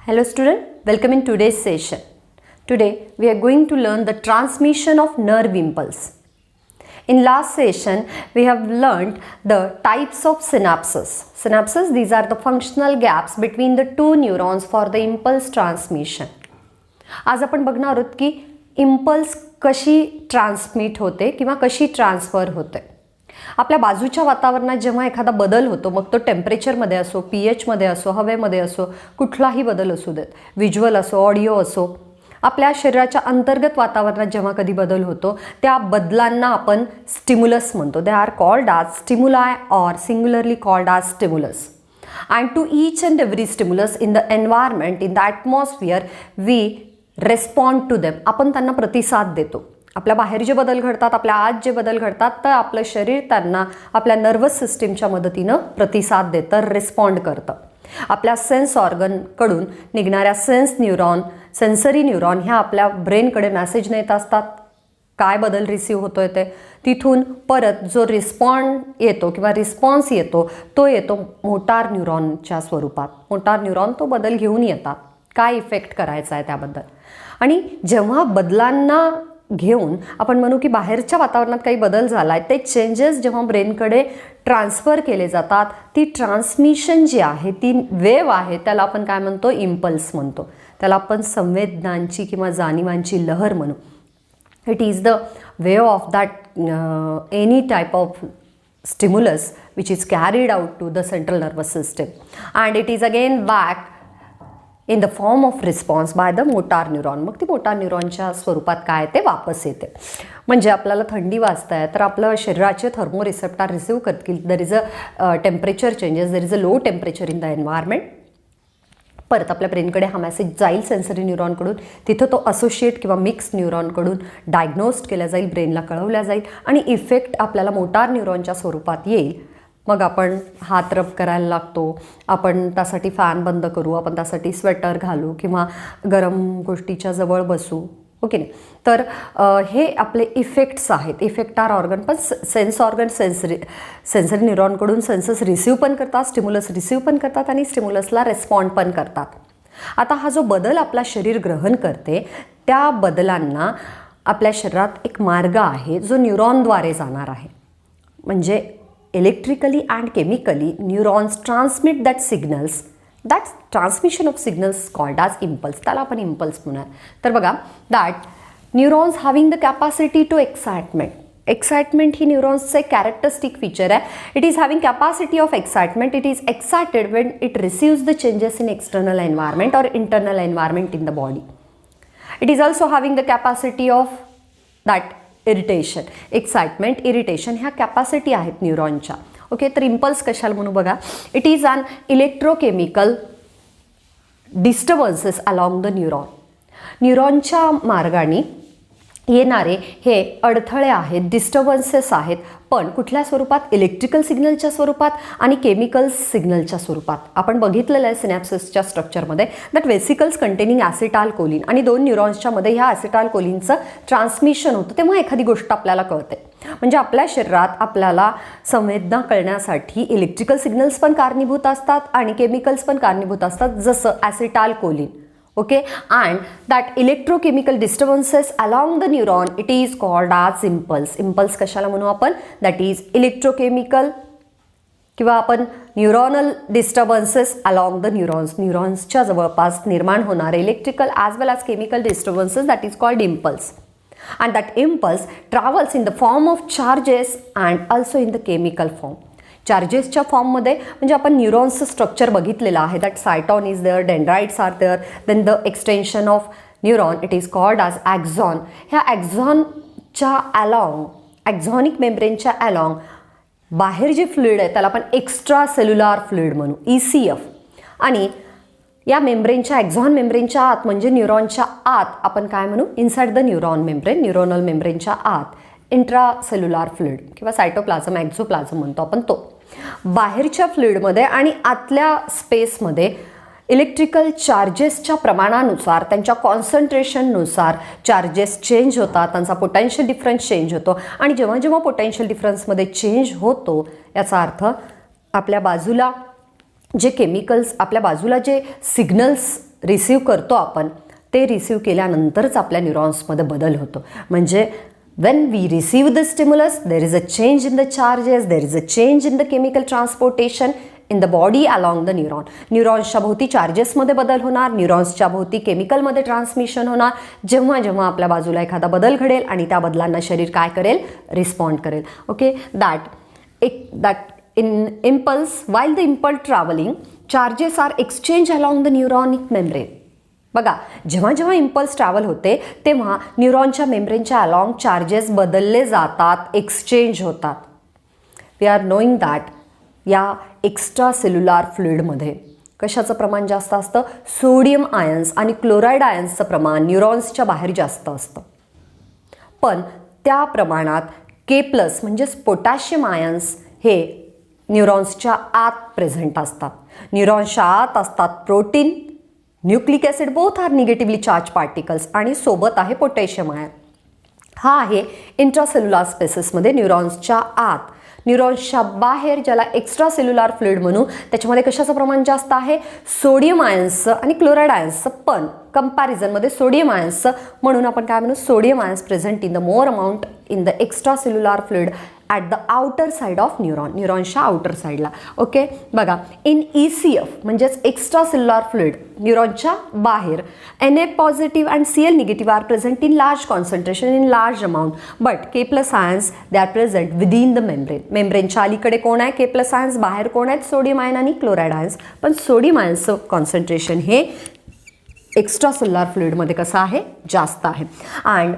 Hello student, welcome in today's session. Today we are going to learn the transmission of nerve impulse. In last session we have learned the types of synapses. Synapses, these are the functional gaps between the two neurons for the impulse transmission. आज आपण बघणार आहोत की impulse कशी transmit होते किंवा कशी transfer होते. आपल्या बाजूच्या वातावरणात जेव्हा एखादा बदल होतो, मग तो टेम्परेचरमध्ये असो, pH मध्ये असो, हवेमध्ये असो, कुठलाही बदल असू देत, व्हिज्युअल असो, ऑडिओ असो, आपल्या शरीराच्या अंतर्गत वातावरणात जेव्हा कधी बदल होतो त्या बदलांना आपण स्टिम्युलस म्हणतो. They are called as stimuli or singularly called as stimulus. And to each and every stimulus in the environment, in the atmosphere, we respond to them. आपण त्यांना प्रतिसाद देतो. आपल्या बाहेर जे बदल घडतात, आपल्या आत जे बदल घडतात, तर आपलं शरीर त्यांना आपल्या नर्वस सिस्टीमच्या मदतीनं प्रतिसाद देतं, रिस्पॉन्ड करतं. आपल्या सेन्स ऑर्गनकडून निघणाऱ्या सेन्सरी न्यूरॉन ह्या आपल्या ब्रेनकडे मेसेज नेत असतात, काय बदल रिसीव होतोय ते. तिथून परत जो येतो किंवा रिस्पॉन्स येतो तो येतो मोटार न्यूरॉनच्या स्वरूपात. मोटार न्यूरॉन तो बदल घेऊन येतात, काय इफेक्ट करायचा आहे त्याबद्दल. आणि जेव्हा बदलांना घेऊन आपण म्हणू की बाहेरच्या वातावरणात काही बदल झाला आहे, ते चेंजेस जेव्हा ब्रेनकडे ट्रान्सफर केले जातात, ती ट्रान्समिशन जी आहे, ती वेव आहे, त्याला आपण काय म्हणतो, इम्पल्स म्हणतो. त्याला आपण संवेदनांची किंवा जाणीवांची लहर म्हणू. It is the wave of that any type of stimulus which is carried out to the central nervous system, and it is again back in the form of response by the motor neuron. मग ती motor न्यूरॉनच्या स्वरूपात काय ते वापस येते. म्हणजे आपल्याला थंडी वाजत आहे तर आपलं शरीराचे थर्मो रिसेप्टर रिसीव्ह करतील. There is a temperature changes, there is a low temperature in the environment. परत आपल्या ब्रेनकडे हा मेसेज जाईल सेन्सरी न्यूरॉनकडून, तिथं तो असोशिएट किंवा मिक्स न्यूरॉनकडून डायग्नोस्ड केला जाईल, ब्रेनला कळवल्या जाईल आणि इफेक्ट आपल्याला मोटार न्यूरॉनच्या स्वरूपात येईल. मग आपण हात रब करायला लागतो, आपण त्यासाठी फॅन बंद करू, आपण त्यासाठी स्वेटर घालू किंवा गरम गोष्टीच्या जवळ बसू, ओके नाही. तर हे आपले इफेक्ट्स आहेत. इफेक्ट आर ऑर्गन, पण सेन्स ऑर्गन सेन्सरी न्यूरॉनकडून सेन्सेस रिसीव्ह पण करतात, स्टिम्युलस रिसीव्ह पण करतात आणि स्टिम्युलसला रेस्पॉन्ड पण करतात. आता हा जो बदल आपला शरीर ग्रहण करते, त्या बदलांना आपल्या शरीरात एक मार्ग आहे जो न्यूरॉनद्वारे जाणार आहे. म्हणजे electrically and chemically neurons transmit that signals. That transmission of signals called as impulse. त्याला आपण इम्पल्स म्हणूया. तर बघा, that neurons having the capacity to excitement. Excitement ही न्यूरॉन्सचं एक कॅरेक्टरिस्टिक फीचर आहे. It is having capacity of excitement. It is excited when it receives the changes in external environment और internal environment in the body. It is also having the capacity of that irritation. Excitement, irritation ह्या capacity आहेत न्यूरॉनच्या. Okay, तर impulse कशाला म्हणू बघा. It is an electrochemical disturbances along the neuron. न्यूरॉनच्या मार्गाने येणारे हे अडथळे आहेत, डिस्टर्बन्सेस आहेत, पण कुठल्या स्वरूपात, इलेक्ट्रिकल सिग्नलच्या स्वरूपात आणि केमिकल सिग्नलच्या स्वरूपात. आपण बघितलेलं आहे सिनॅप्सिसच्या स्ट्रक्चरमध्ये दॅट वेसिकल्स कंटेनिंग ॲसिटाल कोलिन, आणि दोन न्यूरॉन्सच्या मध्ये ह्या ॲसिटाल कोलिनचं ट्रान्समिशन होतं, तेव्हा एखादी गोष्ट आपल्याला कळते. म्हणजे आपल्या शरीरात आपल्याला संवेदना कळण्यासाठी इलेक्ट्रिकल सिग्नल्स पण कारणीभूत असतात आणि केमिकल्स पण कारणीभूत असतात, जसं acetylcholine. Okay, and that electrochemical disturbances along the neuron, it is called as impulse. Impulse कशाला म्हणू आपण, दॅट इज इलेक्ट्रोकेमिकल किंवा आपण neuronal disturbances along the neurons. न्यूरॉन्सच्या जवळपास निर्माण होणारे electrical as well as chemical disturbances, that is called impulse. And that impulse travels in the form of charges and also in the chemical form. चार्जेसच्या फॉर्ममध्ये म्हणजे आपण न्यूरॉन्सचं स्ट्रक्चर बघितलेलं आहे. That cyton is there, dendrites are there, then the extension of neuron, it is called as axon. ह्या ॲक्झॉनच्या along, ॲक्झॉनिक मेम्ब्रेनच्या along बाहेर जे फ्लुइड आहे त्याला आपण एक्स्ट्रा सेल्युलार फ्लुइड म्हणू, ECF. आणि या मेम्ब्रेनच्या, एक्झॉन मेम्ब्रेनच्या आत म्हणजे न्यूरॉनच्या आत आपण काय म्हणू, inside the neuron membrane, neuronal मेम्ब्रेनच्या आत इंट्रासेल्युलार फ्लुइड किंवा सायटोप्लाझम, एक्झोप्लाझम म्हणतो आपण तो. बाहेरच्या फ्लुइडमध्ये आणि आतल्या स्पेसमध्ये इलेक्ट्रिकल चार्जेसच्या प्रमाणानुसार, त्यांच्या कॉन्सन्ट्रेशननुसार चार्जेस चेंज होतात, त्यांचा पोटेन्शियल डिफरन्स चेंज होतो. आणि जेव्हा जेव्हा पोटेन्शियल डिफरन्समध्ये चेंज होतो, याचा अर्थ आपल्या बाजूला जे केमिकल्स, आपल्या बाजूला जे सिग्नल्स रिसीव्ह करतो आपण ते रिसीव्ह केल्यानंतरच आपल्या न्यूरॉन्समध्ये बदल होतो. म्हणजे when we receive the stimulus, there is a change in the charges, there is a change in the chemical transportation in the body along the neuron. न्यूरॉन्सच्या भोवती चार्जेसमध्ये बदल होणार, न्यूरॉन्सच्या भोवती केमिकलमध्ये ट्रान्समिशन होणार. जेव्हा जेव्हा आपल्या बाजूला एखादा बदल घडेल आणि त्या बदलांना शरीर काय करेल, रिस्पॉन्ड करेल. Okay, that in impulse, while the impulse traveling, charges are exchanged along the neuronic membrane. बघा, जेव्हा जेव्हा इम्पल्स ट्रॅव्हल होते तेव्हा न्यूरॉनच्या मेम्ब्रेनच्या अलॉंग चार्जेस बदलले जातात, एक्सचेंज होतात. वी आर नोईंग दॅट या एक्स्ट्रा सेल्युलर फ्लुइडमध्ये कशाचं प्रमाण जास्त असतं, सोडियम आयन्स आणि क्लोराईड आयन्सचं प्रमाण न्यूरॉन्सच्या बाहेर जास्त असतं. पण त्या प्रमाणात K+ म्हणजेच पोटॅशियम आयन्स हे न्यूरॉन्सच्या आत प्रेझेंट असतात. न्यूरॉन्सच्या आत असतात protein, nucleic acid, both are negatively charge particles, आणि सोबत आहे पोटॅशियम आयन. हा आहे इंट्रासेल्युलर स्पेसेसमध्ये न्यूरॉन्सच्या आत. न्यूरॉन्सच्या बाहेर ज्याला एक्स्ट्रा सेल्युलर फ्लुइड म्हणू, त्याच्यामध्ये कशाचं प्रमाण जास्त आहे, सोडियम आयन्सचं आणि क्लोराईड आयन्सचं. पण कंपॅरिझनमध्ये सोडियम आयन्सचं, म्हणून आपण काय म्हणू, sodium ions present in the more amount in the extra cellular fluid at the outer side of न्यूरॉनच्या आउटर साईडला. ओके, बघा, इन ECF म्हणजेच एक्स्ट्रा सेल्युलर फ्लुइड न्यूरॉनच्या बाहेर Na positive and Cl negative are present in large concentration, in large amount. But K+ ions they are present within the membrane. मेम्ब्रेनच्या अलीकडे कोण आहे, K+ आयन्स, बाहेर कोण आहेत, सोडियम आयन आणि क्लोराईड आयन्स. पण सोडियम आयन्सचं कॉन्सन्ट्रेशन हे एक्स्ट्रा सेल्युलर फ्लुइडमध्ये कसं आहे, जास्त आहे. And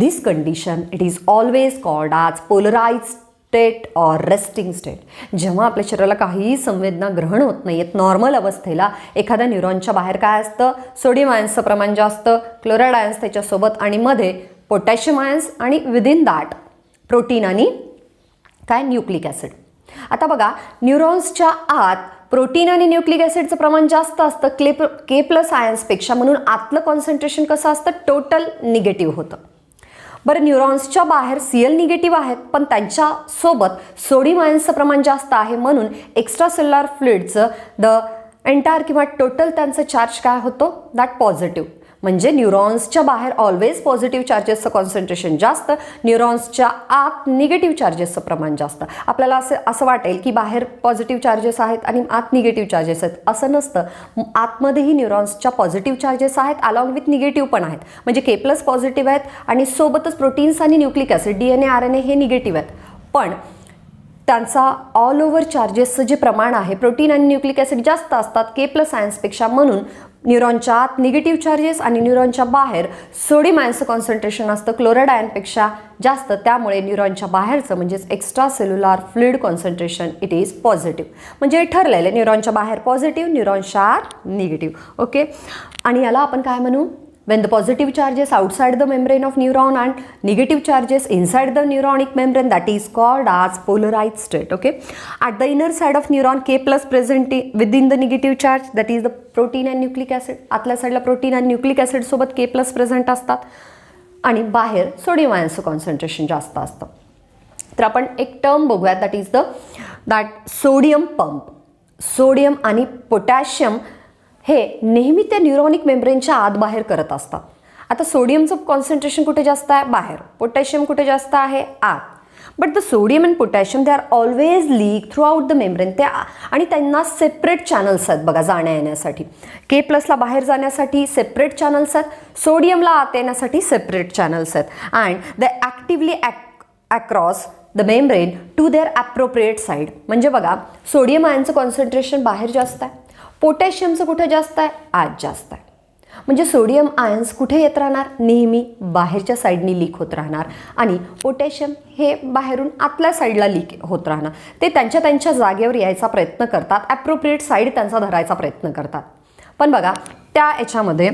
this condition, it is always called as polarized state or resting state. जेव्हा आपल्या शरीराला काहीही संवेदना ग्रहण होत नाही आहेत, नॉर्मल अवस्थेला एखाद्या न्यूरॉनच्या बाहेर काय असतं, सोडियम आयन्सचं प्रमाण जास्त, क्लोराईड आयन्स त्याच्यासोबत, आणि मध्ये पोटॅशियम आयन्स, आणि विदिन दॅट प्रोटीन आणि काय, न्यूक्लिक ॲसिड. आता बघा, न्यूरॉन्सच्या आत प्रोटीन आणि न्यूक्लिक ॲसिडचं प्रमाण जास्त असतं K+ आयन्सपेक्षा, म्हणून आतलं कॉन्सन्ट्रेशन कसं असतं, टोटल निगेटिव्ह होतं. बरं, न्यूरॉन्सच्या बाहेर Cl निगेटिव्ह आहेत, पण त्यांच्यासोबत सोडियम आयन्सचं प्रमाण जास्त आहे, म्हणून एक्स्ट्रा सेल्युलर फ्लुइडचं द एंटायर किंवा टोटल त्यांचं चार्ज काय होतो, दॅट पॉझिटिव्ह. म्हणजे न्यूरॉन्सच्या बाहेर ऑलवेज पॉझिटिव्ह चार्जेसचं कॉन्सन्ट्रेशन जास्त, न्यूरॉन्सच्या आत निगेटिव्ह चार्जेसचं प्रमाण जास्त. आपल्याला असं वाटेल की बाहेर पॉझिटिव्ह चार्जेस आहेत आणि आत निगेटिव्ह चार्जेस आहेत, असं नसतं. आतमध्येही न्यूरॉन्सच्या पॉझिटिव्ह चार्जेस आहेत, अलॉंग विथ निगेटिव्ह पण आहेत. म्हणजे K+ पॉझिटिव्ह आहेत आणि सोबतच प्रोटीन्स आणि न्यूक्लिक ॲसिड, DNA RNA हे निगेटिव्ह आहेत. पण त्यांचा ऑल ओव्हर चार्जेसचं जे प्रमाण आहे, प्रोटीन आणि न्यूक्लिक ॲसिड जास्त असतात K+ आयन्सपेक्षा, म्हणून न्यूरॉनच्या आत निगेटिव्ह चार्जेस आणि न्यूरॉनच्या बाहेर सोडियम आयन्सचं कॉन्सन्ट्रेशन असतं क्लोराईड आयनपेक्षा जास्त. त्यामुळे न्यूरॉनच्या बाहेरचं म्हणजेच extra cellular fluid concentration it is positive. म्हणजे ठरलेलं आहे, न्यूरॉनच्या बाहेर पॉझिटिव्ह, न्यूरॉनच्या आत निगेटिव्ह. ओके, आणि याला आपण काय म्हणू, when the positive charges outside the membrane of neuron and negative charges inside the neuronic membrane, that is called as polarized state. Okay, at the inner side of neuron, K+ present within the negative charge, that is the protein and nucleic acid. आतल्या साईडला protein आणि nucleic acid सोबत K+ present असतात, आणि बाहेर sodium आयन्सचं concentration जास्त असतं. तर आपण एक टर्म बघूयात, that is that sodium pump. Sodium आणि पोटॅशियम हे नेहमी त्या न्यूरॉनिक मेम्ब्रेनच्या आत बाहेर करत असतात. आता सोडियमचं कॉन्सन्ट्रेशन कुठे जास्त आहे, बाहेर. पोटॅशियम कुठे जास्त आहे, आत. But the sodium and potassium they are always leak through out the membrane. त्या आणि त्यांना सेपरेट चॅनल्स आहेत बघा जाण्या येण्यासाठी. K+ला बाहेर जाण्यासाठी सेपरेट चॅनल्स आहेत, सोडियमला आत येण्यासाठी सेपरेट चॅनल्स आहेत. And they actively across the membrane to their appropriate side. म्हणजे बघा, सोडियम आयनचं कॉन्सन्ट्रेशन बाहेर जास्त आहे, पोटॅशियमचं कुठे जास्त आहे, आत जास्त आहे. म्हणजे सोडियम आयन्स कुठे येत राहणार, नेहमी बाहेरच्या साईडनी लीक होत राहणार, आणि पोटॅशियम हे बाहेरून आतल्या साईडला लीक होत राहणार. ते त्यांच्या जागेवर यायचा प्रयत्न करतात, ॲप्रोप्रिएट साईड त्यांचा धरायचा प्रयत्न करतात. पण बघा, त्या याच्यामध्ये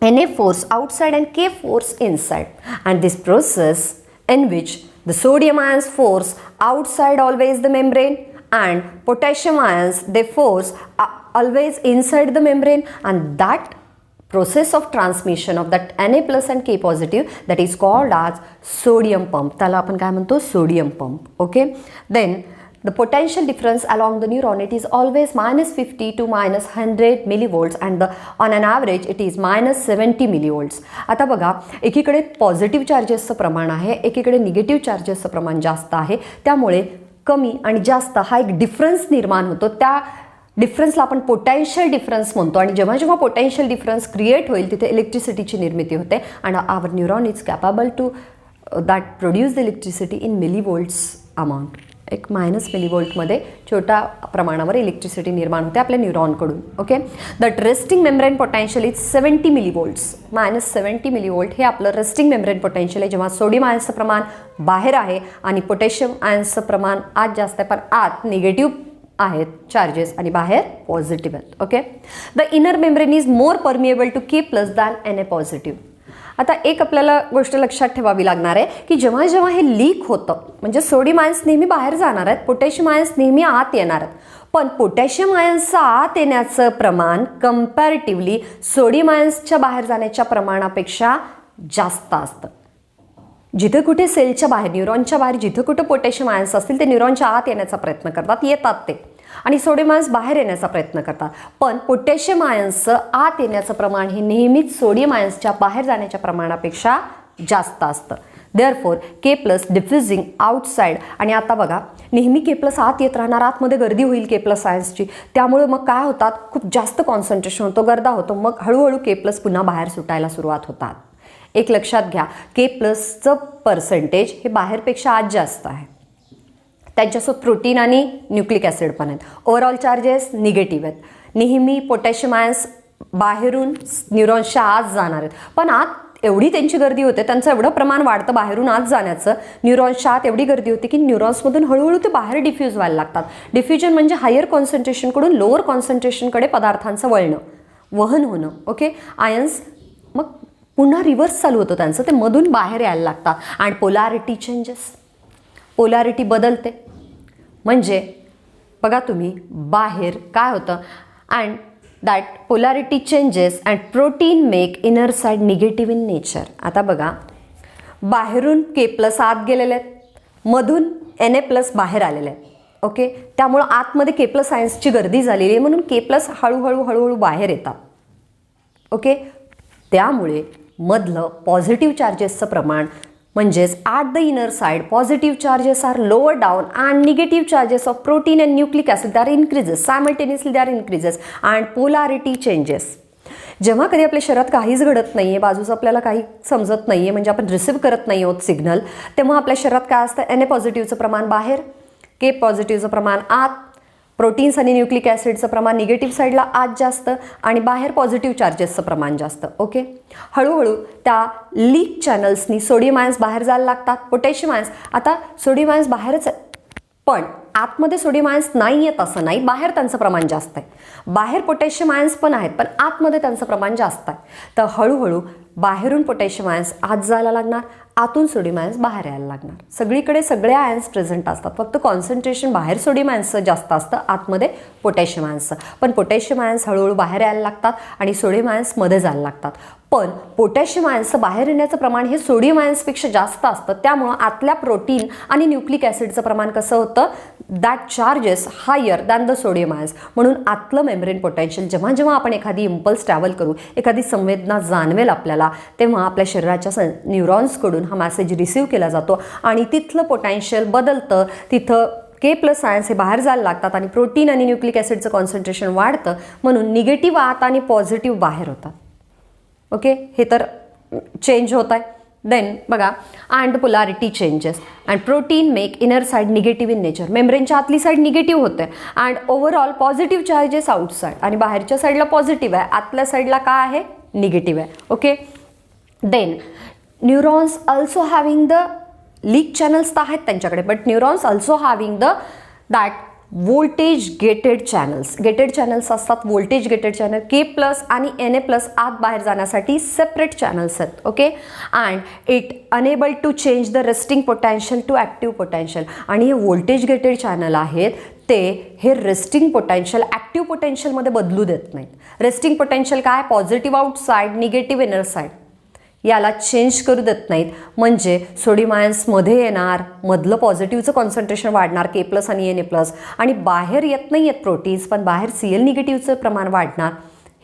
Na force outside and K force inside, and this process in which the sodium ions force outside always the membrane and potassium ions they force always inside the membrane, and that process of transmission of that Na+ and K positive, that is called as sodium pump. त्याला आपण काय म्हणतो, sodium pump. Okay, then the potential difference along the neuron, it is always -50 to -100 millivolts and on an average it is -70 millivolts. आता बघा, एकीकडे positive चार्जेसचं प्रमाण आहे, एकीकडे निगेटिव्ह चार्जेसचं प्रमाण जास्त आहे, त्यामुळे कमी आणि जास्त हा एक डिफरन्स निर्माण होतो. त्या डिफरन्सला आपण पोटेन्शियल डिफरन्स म्हणतो आणि जेव्हा जेव्हा पोटेन्शियल डिफरन्स क्रिएट होईल तिथे इलेक्ट्रिसिटीची निर्मिती होते आणि our neuron is capable to that produce the electricity in millivolts amount. एक -मिलीवोल्टमध्ये छोट्या प्रमाणावर इलेक्ट्रिसिटी निर्माण होते आपल्या न्यूरॉनकडून. Okay, that resting membrane potential is 70 millivolts. -70 millivolt हे आपलं रेस्टिंग मेम्ब्रेन पोटेन्शियल आहे जेव्हा सोडियम आयन्सचं प्रमाण बाहेर आहे आणि पोटॅशियम आयन्सचं प्रमाण आत जास्त आहे, पण आत निगेटिव्ह आहेत चार्जेस आणि बाहेर पॉझिटिव्ह आहेत. Okay, the inner membrane is more permeable to K+ than Na positive. आता एक आपल्याला गोष्ट लक्षात ठेवावी लागणार आहे की जेव्हा जेव्हा हे लीक होतं म्हणजे सोडियम आयन्स नेहमी बाहेर जाणार आहेत, पोटॅशियम आयन्स नेहमी आत येणार आहेत, पण पोटॅशियम आयन्सचं आत येण्याचं प्रमाण कम्पॅरेटिव्हली सोडियम आयन्सच्या बाहेर जाण्याच्या प्रमाणापेक्षा जास्त असतं. जिथे कुठे सेलच्या बाहेर, न्यूरॉनच्या बाहेर जिथे कुठे पोटॅशियम आयन्स असतील ते न्यूरॉनच्या आत येण्याचा प्रयत्न करतात, येतात ते, आणि सोडियम आयन्स बाहेर येण्याचा प्रयत्न करतात. पण पोटॅशियम आयन्सचं आत येण्याचं प्रमाण हे नेहमीच सोडियम आयन्सच्या बाहेर जाण्याच्या प्रमाणापेक्षा जास्त असतं. Therefore K+ diffusing outside. आणि आता बघा, नेहमी K+ आत येत राहणार, आतमध्ये गर्दी होईल K+ आयन्सची, त्यामुळे मग काय होतात, खूप जास्त कॉन्सन्ट्रेशन होतो, गर्दा होतो, मग हळूहळू K+ पुन्हा बाहेर सुटायला सुरुवात होतात. एक लक्षात घ्या, K+चं पर्सेंटेज हे बाहेरपेक्षा आज जास्त आहे. त्यांच्यासोबत प्रोटीन आणि न्यूक्लिक ॲसिड पण आहेत. ओव्हरऑल चार्जेस निगेटिव्ह आहेत. नेहमी पोटॅशियम आयन्स बाहेरून न्यूरॉन्सच्या आत जाणार आहेत, पण आत एवढी त्यांची गर्दी होते, त्यांचं एवढं प्रमाण वाढतं बाहेरून आत जाण्याचं, न्यूरॉन्सच्या आत एवढी गर्दी होते की न्यूरॉन्समधून हळूहळू ते बाहेर डिफ्यूज व्हायला लागतात. डिफ्युजन म्हणजे हायर कॉन्सन्ट्रेशनकडून लोअर कॉन्सन्ट्रेशनकडे पदार्थांचं वहन होणं. ओके, आयन्स मग पुन्हा रिव्हर्स चालू होतं त्यांचं, ते मधून बाहेर यायला लागतात आणि पोलॅरिटी चेंजेस, पोलॅरिटी बदलते. म्हणजे बघा तुम्ही, बाहेर काय होतं, and that polarity changes and protein make inner side negative in nature. आता बघा, बाहेरून K+ आत गेलेले आहेत, मधून Na+ बाहेर आलेले आहेत. ओके, त्यामुळं आतमध्ये K+ आयन्सची गर्दी झालेली आहे, म्हणून K+ हळूहळू बाहेर येतात. ओके, त्यामुळे मधलं पॉझिटिव्ह चार्जेसचं प्रमाण म्हणजेच at the inner side positive charges are lower down and negative charges of protein and nucleic acid there increases simultaneously, there increases and polarity changes. जेव्हा कधी आपल्या शरीरात काहीच घडत नाही आहे, बाजूचं आपल्याला काही समजत नाही आहे, म्हणजे आपण रिसिव्ह करत नाही आहोत सिग्नल, तेव्हा आपल्या शरीरात काय असतं, Na पॉझिटिव्हचं प्रमाण बाहेर, K पॉझिटिव्हचं प्रमाण आत, प्रोटीन्स आणि न्यूक्लिक ॲसिडचं प्रमाण निगेटिव्ह साईडला आत जास्त आणि बाहेर पॉझिटिव्ह चार्जेसचं प्रमाण जास्त. ओके, हळूहळू त्या लीक चॅनल्सनी सोडियम आयन्स बाहेर जायला लागतात, पोटॅशियम आयन्स. आता सोडियम आयन्स बाहेरच आहे, पण आतमध्ये सोडियम आयन्स नाही आहेत असं नाही, बाहेर त्यांचं प्रमाण जास्त आहे. बाहेर पोटॅशियम आयन्स पण आहेत, पण आतमध्ये त्यांचं प्रमाण जास्त आहे. तर हळूहळू बाहेरून पोटॅशियम आयन्स आत जायला लागणार, आतून सोडियम आयन्स बाहेर यायला लागणार. सगळीकडे सगळे आयन्स प्रेझेंट असतात, फक्त कॉन्सन्ट्रेशन बाहेर सोडियम आयन्सचं जास्त असतं, आतमध्ये पोटॅशियम आयन्सचं. पण पोटॅशियम आयन्स हळूहळू बाहेर यायला लागतात आणि सोडियम आयन्स मध्ये जायला लागतात. पण पोटॅशियम आयन्सचं बाहेर येण्याचं प्रमाण हे सोडियम आयन्सपेक्षा जास्त असतं, त्यामुळं आतल्या प्रोटीन आणि न्यूक्लिक ॲसिडचं प्रमाण कसं होतं, that charges higher than the sodium ions. म्हणून आतलं मेम्ब्रेन पोटेन्शियल, जेव्हा जेव्हा आपण एखादी इम्पल्स ट्रॅव्हल करू, एखादी संवेदना जाणवेल आपल्याला, तेव्हा आपल्या शरीराच्या न्यूरॉन्सकडून हा मेसेज रिसीव्ह केला जातो आणि तिथलं पोटेन्शियल बदलतं. तिथं K+ आयन्स हे बाहेर जायला लागतात आणि प्रोटीन आणि न्यूक्लिक ॲसिडचं कॉन्सन्ट्रेशन वाढतं, म्हणून निगेटिव्ह आत आणि पॉझिटिव्ह बाहेर होतात. ओके, हे तर चेंज होत आहे. देन बघा, and polarity changes and protein make inner side negative in nature. मेम्ब्रेनच्या आतली साईड निगेटिव्ह होते and overall positive charges outside, आणि बाहेरच्या साईडला पॉझिटिव्ह आहे, आतल्या साईडला काय आहे, निगेटिव्ह आहे. Okay, then neurons also having the leak channels तर आहेत त्यांच्याकडे, but neurons also having the that voltage gated channels. Gated channels असतात, वोल्टेज गेटेड चॅनल. K+ आणि Na+ आत बाहेर जाण्यासाठी सेपरेट चॅनल्स आहेत. Okay, and it enable to change the resting potential to active potential. आणि हे वोल्टेज गेटेड चॅनल आहेत, ते हे रेस्टिंग पोटॅन्शियल ॲक्टिव्ह पोटॅन्शियलमध्ये बदलू देत नाहीत. रेस्टिंग पोटॅन्शियल काय, positive outside, negative inner side. याला चेंज करू देत नाहीत, म्हणजे सोडियम आयन्समध्ये येणार, मधलं पॉझिटिव्हचं कॉन्सन्ट्रेशन वाढणार K+ आणि Na+, आणि बाहेर येत नाही आहेत प्रोटीन्स, पण बाहेर Cl निगेटिव्हचं प्रमाण वाढणार.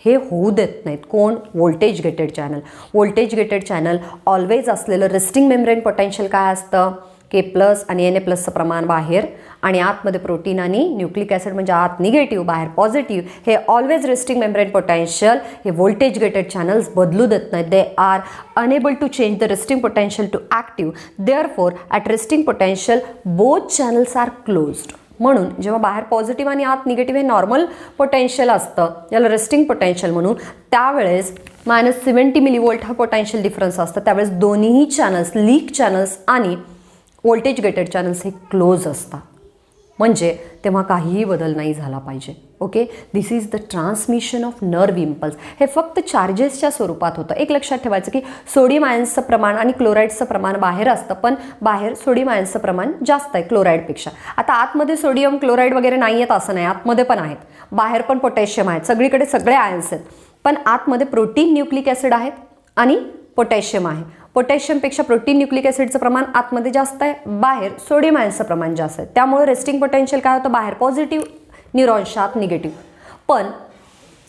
हे होऊ देत नाहीत. कोण? Voltage gated channel. Voltage gated channel always असलेलं रेस्टिंग मेम्ब्रेन पोटेन्शियल काय असतं? K+ आणि Na+चं प्रमाण बाहेर, आणि आतमध्ये प्रोटीन आणि न्यूक्लिक ॲसिड म्हणजे आत निगेटिव्ह बाहेर पॉझिटिव्ह, हे ऑलवेज रेस्टिंग मेम्ब्रेन पोटेन्शियल हे व्होल्टेज गेटेड चॅनल्स बदलू देत नाहीत. They are enable to change the resting potential to active. Therefore at resting potential both channels are closed. म्हणून जेव्हा बाहेर पॉझिटिव्ह आणि आत निगेटिव्ह हे नॉर्मल पोटेन्शियल असतं, याला रेस्टिंग पोटेन्शियल म्हणून, त्यावेळेस -70 मिलीव्होल्ट हा पोटेन्शियल डिफरन्स असतं. त्यावेळेस दोन्ही चॅनल्स, लीक चॅनल्स आणि व्होल्टेज गेटेड चॅनल्स हे क्लोज असतात. म्हणजे तेव्हा काहीही बदल नाही झाला पाहिजे. Okay, this is the transmission of nerve impulse. हे फक्त चार्जेसच्या स्वरूपात होतं. एक लक्षात ठेवायचं की सोडियम आयन्सचं प्रमाण आणि क्लोराईडचं प्रमाण बाहेर असतं, पण बाहेर सोडियम आयन्सचं प्रमाण जास्त आहे क्लोराईडपेक्षा. आता आतमध्ये सोडियम क्लोराईड वगैरे नाही आहेत असं नाही, आतमध्ये पण आहेत, बाहेर पण पोटॅशियम आहेत, सगळीकडे सगळे आयन्स आहेत, पण आतमध्ये प्रोटीन न्यूक्लिक ॲसिड आहेत आणि पोटॅशियम आहे. पोटॅशियमपेक्षा प्रोटीन न्यूक्लिक ॲसिडचं प्रमाण आतमध्ये जास्त आहे, बाहेर सोडियम आयन्सचं प्रमाण जास्त आहे. त्यामुळे रेस्टिंग पोटेन्शियल काय होतं? बाहेर पॉझिटिव्ह, न्यूरॉन्सच्या आत निगेटिव्ह. पण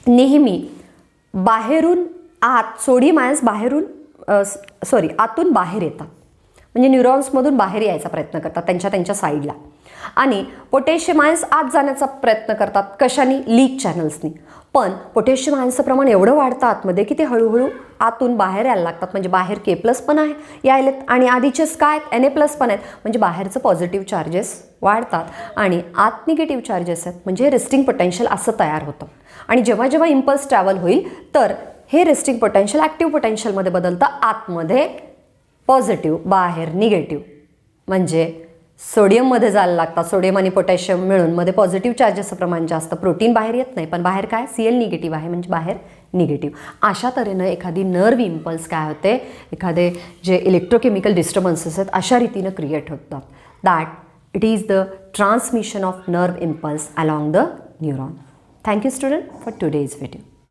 नेहमी बाहेरून आत सोडियम आयन्स आतून बाहेर येतात, म्हणजे न्यूरॉन्समधून बाहेर यायचा प्रयत्न करतात त्यांच्या साईडला, आणि पोटॅशियम आयन्स आत जाण्याचा प्रयत्न करतात. कशाने? लीक चॅनल्सनी. पण पोटॅशियम आयन्सचं प्रमाण एवढं वाढतं आतमध्ये की ते हळूहळू आतून बाहेर यायला लागतात. म्हणजे बाहेर K+ पण आहे यायलेत, आणि आधीचेच काय Na+ पण आहेत, म्हणजे बाहेरचं पॉझिटिव्ह चार्जेस वाढतात आणि आत निगेटिव्ह चार्जेस आहेत, म्हणजे रेस्टिंग पोटेन्शियल असं तयार होतं. आणि जेव्हा जेव्हा इम्पल्स ट्रॅव्हल होईल तर हे रेस्टिंग पोटेन्शियल ॲक्टिव्ह पोटेन्शियलमध्ये बदलतं. आतमध्ये पॉझिटिव्ह, बाहेर निगेटिव्ह, म्हणजे सोडियममध्ये जायला लागतात. सोडियम आणि पोटॅशियम मिळून मध्ये पॉझिटिव्ह चार्जेसचं प्रमाण जास्त. प्रोटीन बाहेर येत नाही, पण बाहेर काय? Cl निगेटिव्ह आहे, म्हणजे बाहेर निगेटिव्ह. अशा तऱ्हेनं एखादी नर्व इम्पल्स काय होते, एखादे जे इलेक्ट्रोकेमिकल डिस्टर्बन्सेस आहेत अशा रीतीनं क्रिएट होतात. That it is the transmission of nerve impulse along the neuron. Thank you student for today's video.